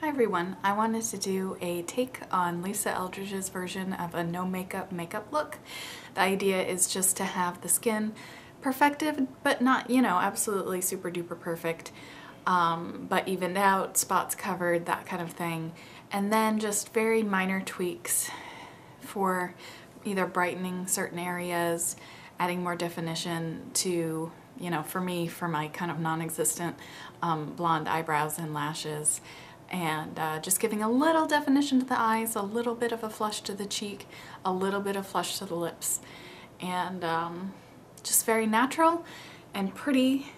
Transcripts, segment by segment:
Hi everyone, I wanted to do a take on Lisa Eldridge's version of a no makeup look. The idea is just to have the skin perfected, but not, you know, absolutely super duper perfect, but evened out, spots covered, that kind of thing. And then just very minor tweaks for either brightening certain areas, adding more definition to, you know, for me, for my kind of non-existent blonde eyebrows and lashes, and just giving a little definition to the eyes, a little bit of a flush to the cheek, a little bit of flush to the lips, and just very natural and pretty,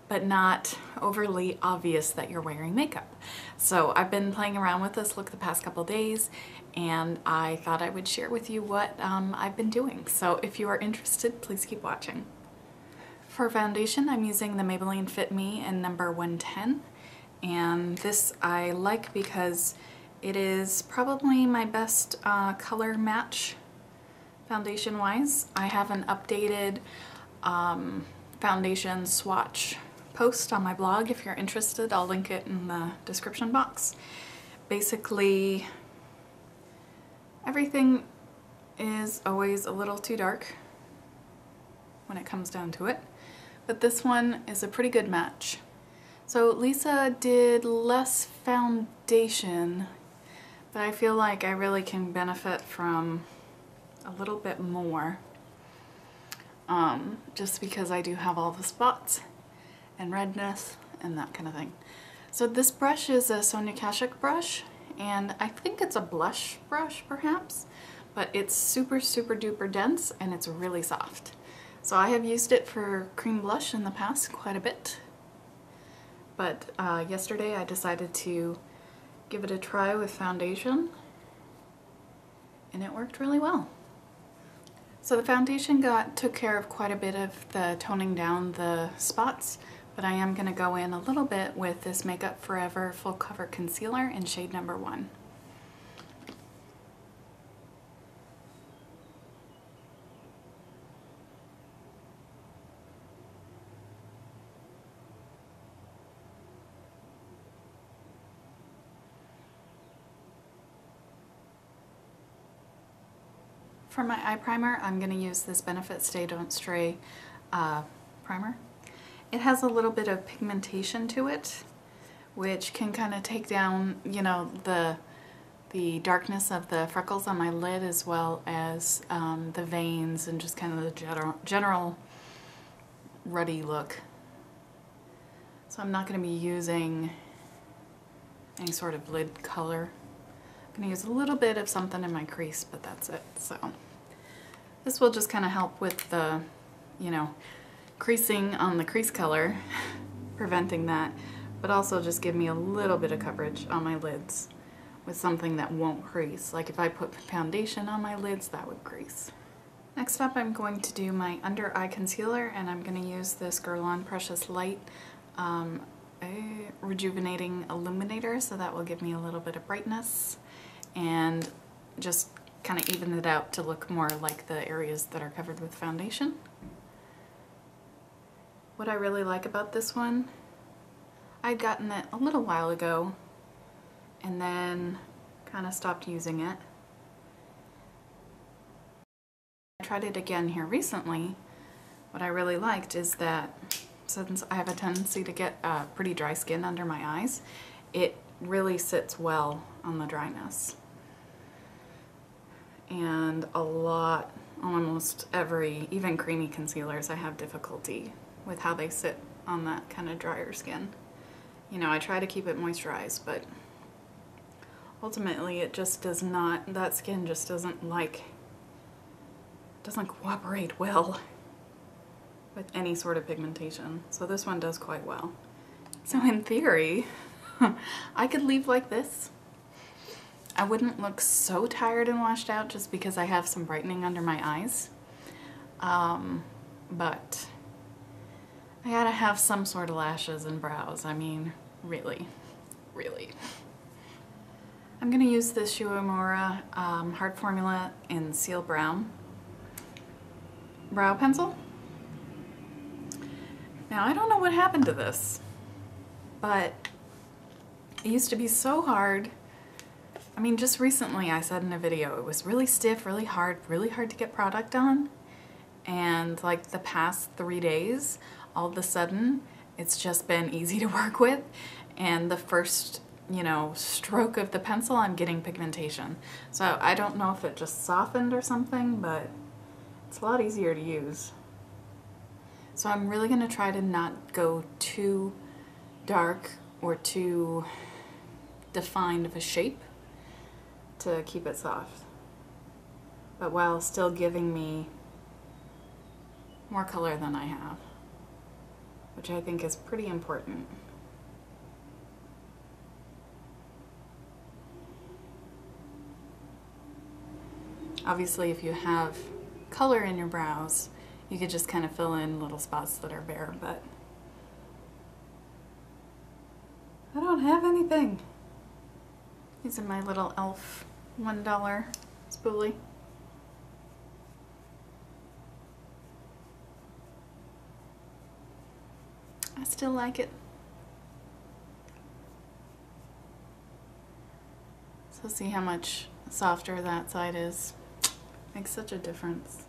but not overly obvious that you're wearing makeup. So I've been playing around with this look the past couple days, and I thought I would share with you what I've been doing. So if you are interested, please keep watching. For foundation, I'm using the Maybelline Fit Me in number 110. And this I like because it is probably my best color match foundation wise. I have an updated foundation swatch post on my blog. If you're interested, I'll link it in the description box. Basically, everything is always a little too dark when it comes down to it, but this one is a pretty good match. So Lisa did less foundation, but I feel like I really can benefit from a little bit more, just because I do have all the spots and redness and that kind of thing. So this brush is a Sonia Kashuk brush, and I think it's a blush brush perhaps, but it's super duper dense and it's really soft. So I have used it for cream blush in the past quite a bit. But yesterday I decided to give it a try with foundation, and it worked really well. So the foundation took care of quite a bit of the toning down the spots, but I am going to go in a little bit with this Makeup Forever Full Cover Concealer in shade number 1. For my eye primer, I'm going to use this Benefit Stay Don't Stray primer. It has a little bit of pigmentation to it, which can kind of take down, you know, the darkness of the freckles on my lid, as well as the veins and just kind of the general ruddy look. So I'm not going to be using any sort of lid color. I'm going to use a little bit of something in my crease, but that's it. So this will just kind of help with the, you know, creasing on the crease color, preventing that, but also just give me a little bit of coverage on my lids with something that won't crease. Like if I put foundation on my lids, that would crease. Next up, I'm going to do my under eye concealer, and I'm going to use this Guerlain Precious Light a Rejuvenating Illuminator, so that will give me a little bit of brightness and just kind of even it out to look more like the areas that are covered with foundation. What I really like about this one, I'd gotten it a little while ago and then kind of stopped using it. I tried it again here recently. What I really liked is that since I have a tendency to get pretty dry skin under my eyes, it really sits well on the dryness. And almost every, even creamy concealers, I have difficulty with how they sit on that kind of drier skin. You know, I try to keep it moisturized, but ultimately it just does not, that skin just doesn't cooperate well with any sort of pigmentation. So this one does quite well. So in theory, I could leave like this. I wouldn't look so tired and washed out just because I have some brightening under my eyes. But I gotta have some sort of lashes and brows. I mean, really. I'm gonna use this uemura Hard Formula in Seal Brown brow pencil. Now I don't know what happened to this, but It used to be so hard. I mean, just recently I said in a video, it was really stiff, really hard to get product on. And like the past 3 days, all of a sudden, it's just been easy to work with. And the first, you know, stroke of the pencil, I'm getting pigmentation. So I don't know if it just softened or something, but it's a lot easier to use. So I'm really gonna try to not go too dark or too defined of a shape to keep it soft, but while still giving me more color than I have, which I think is pretty important. Obviously, if you have color in your brows, you could just kind of fill in little spots that are bare, but I don't have anything. These are my little e.l.f. $1 spoolie. I still like it. So see how much softer that side is. Makes such a difference.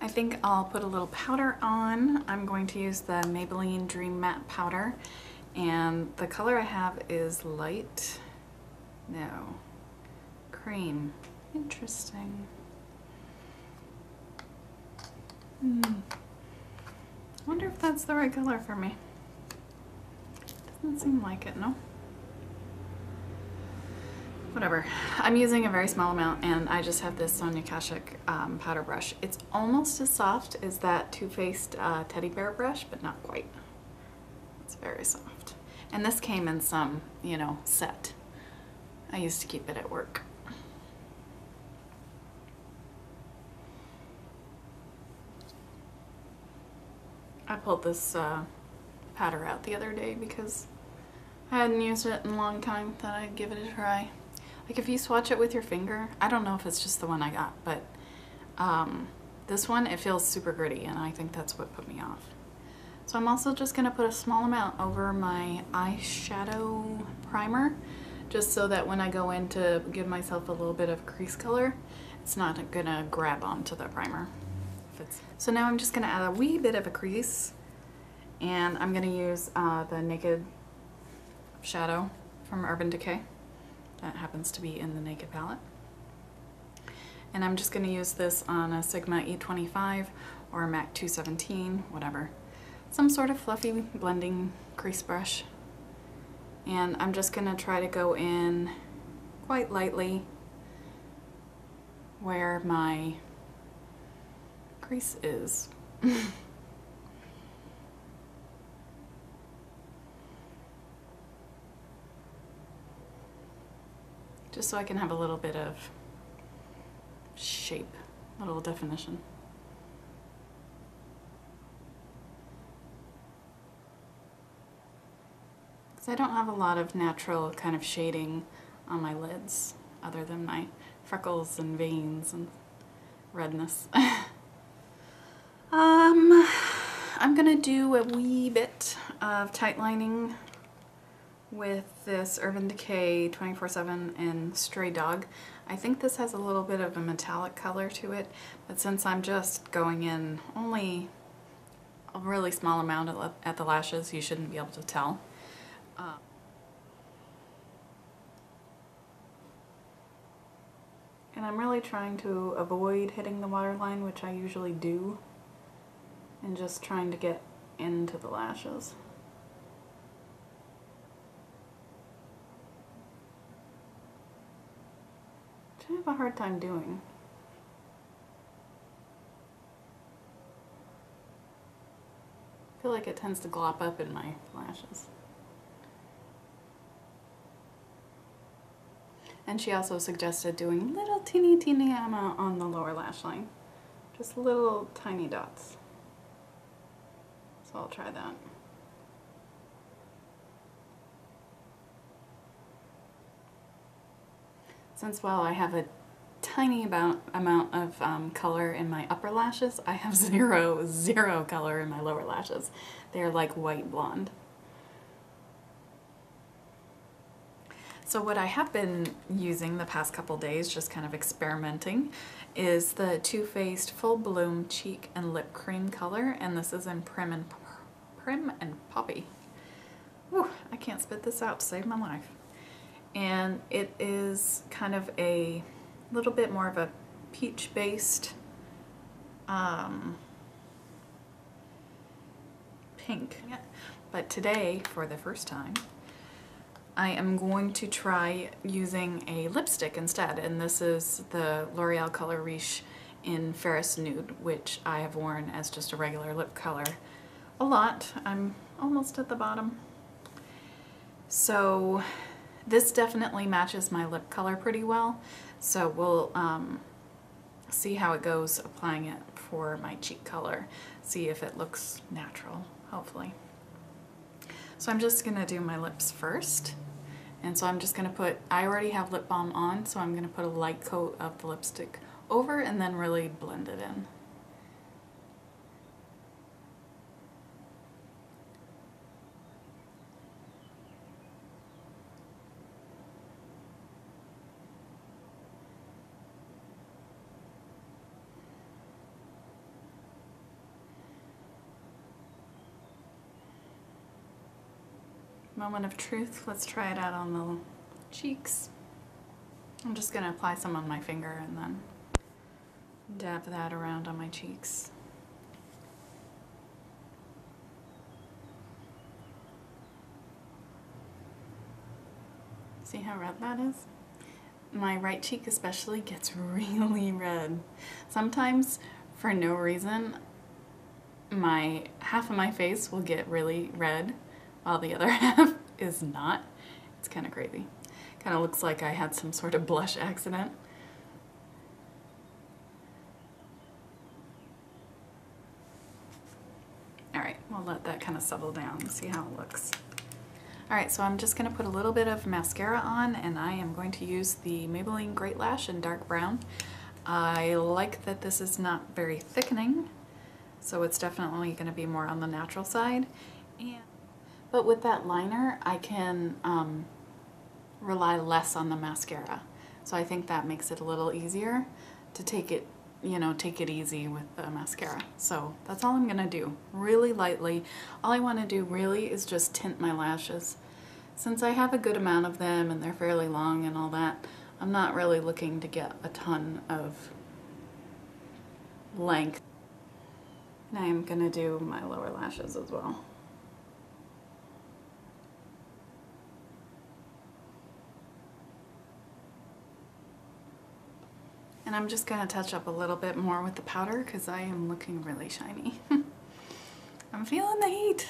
I think I'll put a little powder on. I'm going to use the Maybelline Dream Matte Powder, and the color I have is light. No. Cream. Interesting. Wonder if that's the right color for me. Doesn't seem like it, no? Whatever. I'm using a very small amount, and I just have this Sonia Kashuk powder brush. It's almost as soft as that Too Faced teddy bear brush, but not quite. It's very soft. And this came in some, you know, set. I used to keep it at work. I pulled this powder out the other day because I hadn't used it in a long time. Thought I'd give it a try. Like if you swatch it with your finger, I don't know if it's just the one I got, but this one, it feels super gritty, and I think that's what put me off. So I'm also just gonna put a small amount over my eyeshadow primer, just so that when I go in to give myself a little bit of crease color, it's not gonna grab onto the primer. So now I'm just gonna add a wee bit of a crease, and I'm gonna use the Naked shadow from Urban Decay. That happens to be in the Naked palette. And I'm just gonna use this on a Sigma E25 or a MAC 217, whatever. Some sort of fluffy blending crease brush. And I'm just gonna try to go in quite lightly where my crease is. Just so I can have a little bit of shape, a little definition. Because I don't have a lot of natural kind of shading on my lids, other than my freckles and veins and redness. I'm gonna do a wee bit of tight lining with this Urban Decay 24/7 in Stray Dog. I think this has a little bit of a metallic color to it, but since I'm just going in only a really small amount at the lashes, you shouldn't be able to tell. And I'm really trying to avoid hitting the waterline, which I usually do, and just trying to get into the lashes. Which I have a hard time doing. I feel like it tends to glop up in my lashes. And she also suggested doing little teeny amount on the lower lash line. Just little tiny dots. So I'll try that. Since while I have a tiny amount of color in my upper lashes, I have zero color in my lower lashes. They're like white blonde. So what I have been using the past couple days, just kind of experimenting, is the Too Faced Full Bloom Cheek and Lip Cream color, and this is in Prim and Poppy. Whew, I can't spit this out to save my life. And it is kind of a little bit more of a peach-based pink. But today, for the first time, I am going to try using a lipstick instead, and this is the L'Oreal color Riche in Fairest Nude, which I have worn as just a regular lip color a lot. I'm almost at the bottom. So this definitely matches my lip color pretty well, so we'll see how it goes applying it for my cheek color, see if it looks natural, hopefully. So I'm just gonna do my lips first. And so I'm just gonna put, I already have lip balm on, so I'm gonna put a light coat of the lipstick over and then really blend it in. Moment of truth, let's try it out on the cheeks. I'm just gonna apply some on my finger and then dab that around on my cheeks. See how red that is? My right cheek especially gets really red. Sometimes, for no reason, half of my face will get really red while the other half is not. It's kind of crazy. Kind of looks like I had some sort of blush accident. Alright, we'll let that kind of settle down and see how it looks. Alright, so I'm just going to put a little bit of mascara on, and I am going to use the Maybelline Great Lash in dark brown. I like that this is not very thickening, so it's definitely going to be more on the natural side. But with that liner, I can rely less on the mascara. So I think that makes it a little easier to take it, you know, take it easy with the mascara. So that's all I'm gonna do, really lightly. All I wanna do really is just tint my lashes. Since I have a good amount of them and they're fairly long and all that, I'm not really looking to get a ton of length. And I am gonna do my lower lashes as well. And I'm just going to touch up a little bit more with the powder because I am looking really shiny. I'm feeling the heat.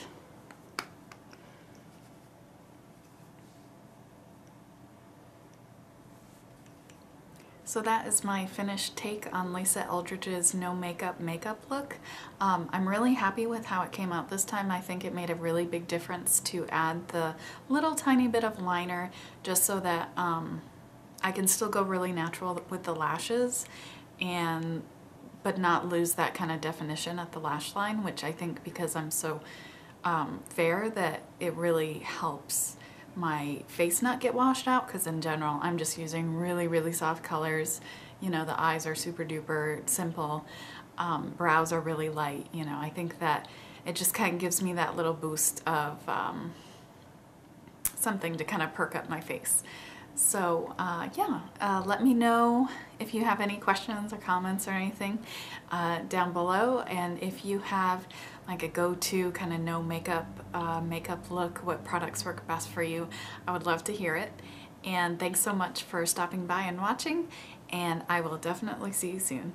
So that is my finished take on Lisa Eldridge's no makeup look. I'm really happy with how it came out this time. I think it made a really big difference to add the little tiny bit of liner just so that I can still go really natural with the lashes but not lose that kind of definition at the lash line, which I think because I'm so fair that it really helps my face not get washed out, because in general I'm just using really soft colors. You know, the eyes are super duper simple, brows are really light. You know, I think that it just kind of gives me that little boost of something to kind of perk up my face. So yeah, let me know if you have any questions or comments or anything down below, and if you have like a go-to kind of no makeup look, what products work best for you, I would love to hear it. And thanks so much for stopping by and watching, and I will definitely see you soon.